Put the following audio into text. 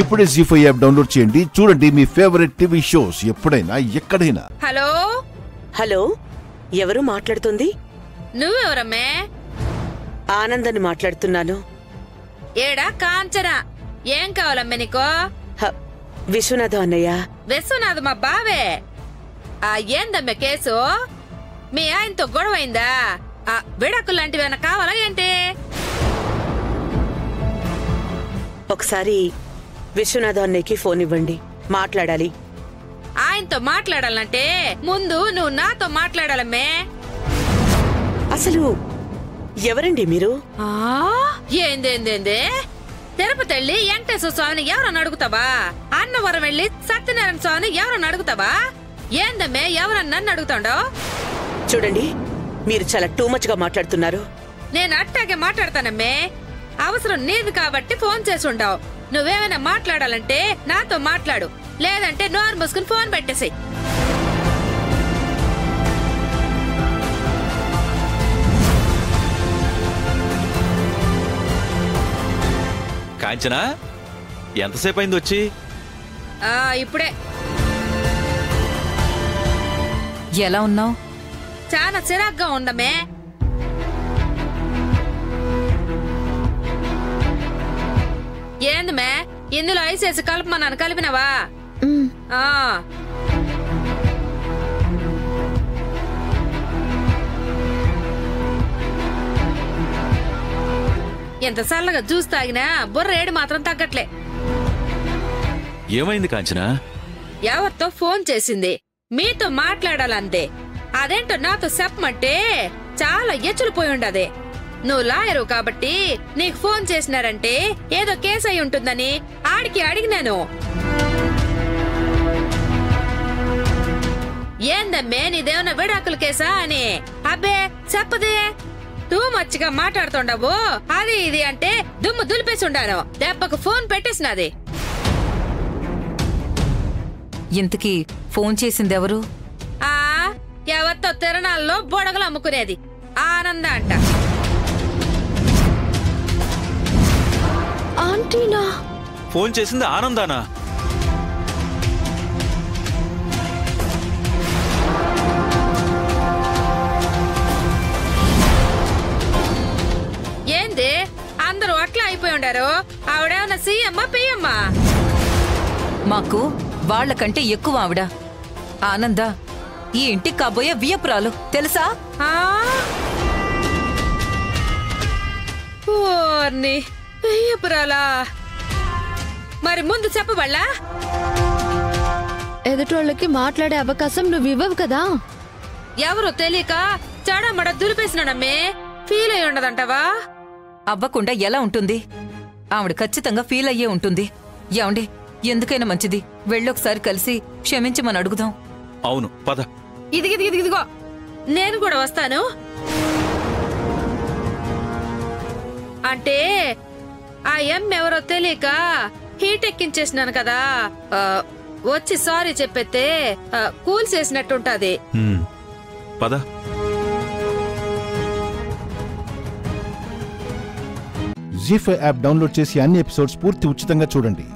ఇప్పుడే జీ5 app download చేయండి. చూడండి మీ ఫేవరెట్ టీవీ షోస్ ఎప్పుడైనా ఎక్కడైనా. హలో హలో, ఎవరు మాట్లాడుతుంది? నువ్వెవరమ్మే? ఆనందని మాట్లాడుతున్నాను. ఏడా కాంచనా, ఏం కావాలమ్మే నీకో? విశ్వనాథం అన్నయ్య. విశ్వనాథ్ మా బావే. ఏందమ్మే కేసు? మీ ఆయనతో గొడవైందా? విడాకులు లాంటివేనా కావాలా ఏంటి? ఒకసారి విశ్వనాథం అన్నయ్యకి ఫోన్ ఇవ్వండి, మాట్లాడాలి. ఆయనతో మాట్లాడాలంటే ముందు నువ్వు నాతో మాట్లాడాలమ్మే. అసలు ఎవరండి మీరు? ఏందేందేందే? తిరుపతి వెళ్ళి వెంకటేశ్వర స్వామిని ఎవరన్నా అడుగుతావా? అన్నవరం వెళ్ళి సత్యనారాయణ స్వామిని ఎవరన్నా అడుగుతావా? ఏందమ్మే ఎవరన్నా నన్ను అడుగుతాడో? చూడండి, మీరు చాలా టూ మచ్ గా మాట్లాడుతున్నారు. నేను అట్టాగే మాట్లాడతానమ్మే. అవసరం నీది కాబట్టి ఫోన్ చేసి ఉండవు. నువ్వేమైనా మాట్లాడాలంటే నాతో మాట్లాడు, లేదంటే నోరు మూసుకుని ఫోన్ పెట్టేసి. కాంచనా, ఎంతసేపు అయింది వచ్చి? ఇప్పుడే. ఎలా ఉన్నావు? చాలా చిరాగ్గా ఉండమే. ఏందమే ఇందులో ఐసేసి కలపమన్నాను, కలిపినవా? ఎంత చల్లగా జ్యూస్ తాగినా బుర్ర ఏడు మాత్రం తగ్గట్లే. ఏమైంది కాంచనా? ఎవరితో ఫోన్ చేసింది, మీతో మాట్లాడాలంతే. అదేంటో నాతో చెప్పమంటే చాలా ఎచ్చులుపోయి ఉండదే. నువ్వు లాయరు కాబట్టి నీకు ఫోన్ చేసినారంటే ఏదో కేసు అయి ఉంటుందని ఆడికి అడిగినాను. ఏందమ్మే నీదేమన్నా విడాకుల కేసా అని? అబ్బే చెప్పదే, టూ మచ్చిగా మాట్లాడుతుండవు. అది ఇది అంటే దుమ్ము దులిపేసి ఉండాను. దెబ్బకు ఫోన్ పెట్టేసినది. ఇంతకీ ఫోన్ చేసిందెవరు? ఎవరితో తిరణాల్లో బొడగలు అమ్ముకునేది ఆనంద అంట. ఆంటీనా? ఫోన్ చేసింది ఆనందానా? ఏంది అందరూ అట్లా అయిపోయి ఉండారు? ఆవిడేమన్నా సీఎమ్మా పిఎమ్మా? మాకు వాళ్లకంటే ఎక్కువ ఆవిడ. ఆనంద ఈ ఇంటికి కాబోయే వియపురాలు, తెలుసా? ఓర్ని వియపురాలా? మరి ముందు చెప్పబళ్ళా? ఎదుటోళ్ళకి మాట్లాడే అవకాశం నువ్వు ఇవ్వవు కదా. ఎవరో తెలియక చెడమడ దులిపేసినానమ్మే. ఫీల్ అయి ఉండదంటావా? అవ్వకుండా ఎలా ఉంటుంది? ఆవిడ ఖచ్చితంగా ఫీల్ అయ్యే ఉంటుంది. ఏమండి, ఎందుకైనా మంచిది వెళ్ళొకసారి కలిసి క్షమించమని అడుగుదాం. అవును, పద. ఇదిగో నేను కూడా వస్తాను. అంటే ఆ ఎవరో తెలియక హీట్ ఎక్కించేసినాను కదా, వచ్చి సారీ చెప్పేస్తే కూల్ చేసినట్టుంటది. పద. జీ5 యాప్ డౌన్లోడ్ చేసి అన్ని ఎపిసోడ్స్ పూర్తి ఉచితంగా చూడండి.